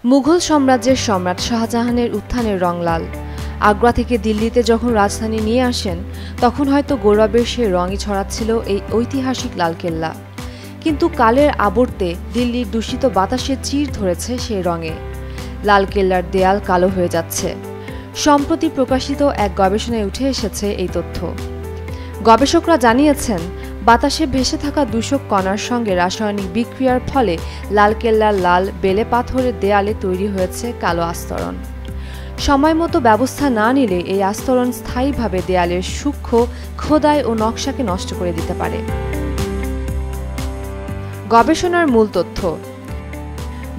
মুঘল সাম্রাজ্যের সম্রাট শাহজাহানের উত্থানের রং লাল। আগ্রা থেকে দিল্লিতে যখন রাজধানী নিয়ে আসেন তখন হয়তো গৌরবের সে রঙই ছড়াচ্ছিল এই ঐতিহাসিক লালকেল্লা। কিন্তু কালের আবর্তে দিল্লির দূষিত বাতাসে চির ধরেছে সে রঙে। লালকেল্লার দেয়াল কালো হয়ে যাচ্ছে। সম্প্রতি প্রকাশিত এক গবেষণায় উঠে এসেছে এই তথ্য। গবেষকরা জানিয়েছেন, বাতাসে ভেসে থাকা দূষক কণার সঙ্গে রাসায়নিক বিক্রিয়ার ফলে লালকেল্লার লাল বেলে পাথরের দেয়ালে তৈরি হয়েছে কালো আস্তরণ। সময়মতো ব্যবস্থা না নিলে এই আস্তরণ স্থায়ীভাবে দেয়ালের সূক্ষ্ম খোদাই ও নকশাকে নষ্ট করে দিতে পারে। গবেষণার মূল তথ্য।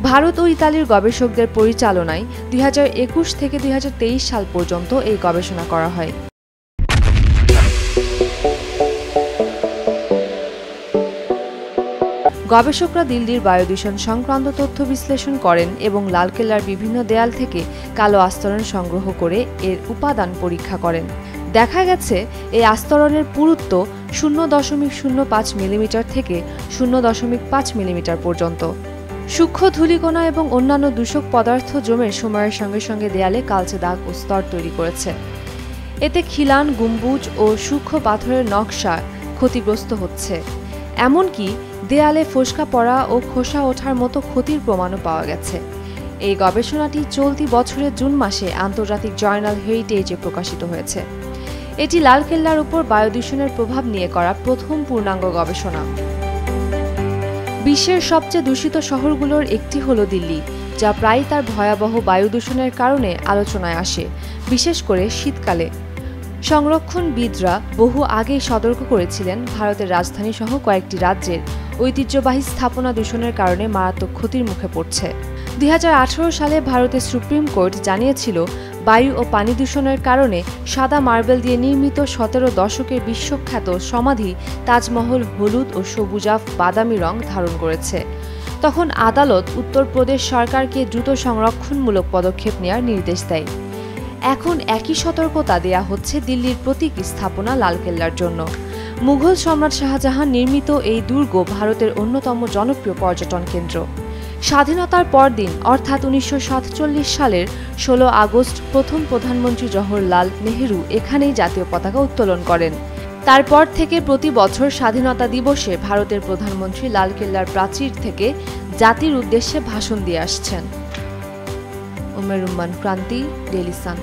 ভারত ও ইতালির গবেষকদের পরিচালনায় 2021 থেকে 2023 সাল পর্যন্ত এই গবেষণা করা হয়। গবেষকরা দিল্লির বায়ু দূষণ সংক্রান্ত তথ্য বিশ্লেষণ করেন এবং লালকেল্লার বিভিন্ন দেয়াল থেকে কালো আস্তরণ সংগ্রহ করে এর উপাদান পরীক্ষা করেন। দেখা গেছে এই আস্তরণের পুরুত্ব 0.05 মিলিমিটার থেকে 0.5 মিলিমিটার পর্যন্ত। সূক্ষ্ম ধূলিকণা এবং অন্যান্য দূষক পদার্থ জমে সময়ের সঙ্গে সঙ্গে দেয়ালে কালচে দাগ ও স্তর তৈরি করেছে। এতে খিলান, গম্বুজ ও সূক্ষ্ম পাথরের নকশা ক্ষতিগ্রস্ত হচ্ছে। এমনকি দেয়ালে ফোসকা পড়া ও খোসা ওঠার মতো ক্ষতির প্রমাণও পাওয়া গেছে। এই গবেষণাটি চলতি বছরের জুন মাসে আন্তর্জাতিক জার্নাল হেরিটেজে প্রকাশিত হয়েছে। এটি লালকেল্লার উপর বায়ু দূষণের প্রভাব নিয়ে করা প্রথম পূর্ণাঙ্গ গবেষণা। বিশ্বের সবচেয়ে দূষিত শহরগুলোর একটি হল দিল্লি, যা প্রায় তার ভয়াবহ বায়ু দূষণের কারণে আলোচনায় আসে, বিশেষ করে শীতকালে। সংরক্ষণবিদরা বহু আগেই সতর্ক করেছিলেন ভারতের রাজধানী সহ কয়েকটি রাজ্যের ঐতিহ্যবাহী স্থাপনা দূষণের কারণে মারাত্মক ক্ষতির মুখে পড়ছে। 2018 সালে ভারতের সুপ্রিম কোর্ট জানিয়েছিল, বায়ু ও পানি দূষণের কারণে সাদা মার্বেল দিয়ে নির্মিত 17 দশকের বিশ্বখ্যাত সমাধি তাজমহল হলুদ ও সবুজাভ বাদামি রং ধারণ করেছে। তখন আদালত উত্তরপ্রদেশ সরকারকে দ্রুত সংরক্ষণমূলক পদক্ষেপ নেওয়ার নির্দেশ দেয়। এখন একই সতর্কতা দেয়া হচ্ছে দিল্লির প্রতীক স্থাপনা লালকেল্লার জন্য। মুঘল সম্রাট শাহজাহান নির্মিত এই দুর্গ ভারতের অন্যতম জনপ্রিয় পর্যটন কেন্দ্র। স্বাধীনতার পরদিন অর্থাৎ 1947 সালের 16 আগস্ট প্রথম প্রধানমন্ত্রী জওহরলাল নেহেরু এখানেই জাতীয় পতাকা উত্তোলন করেন। তারপর থেকে প্রতি বছর স্বাধীনতা দিবসে ভারতের প্রধানমন্ত্রী লালকেল্লার প্রাচীর থেকে জাতির উদ্দেশ্যে ভাষণ দিয়ে আসছেন। উমের রুম্মান, ক্রান্তি, ডেইলি সান।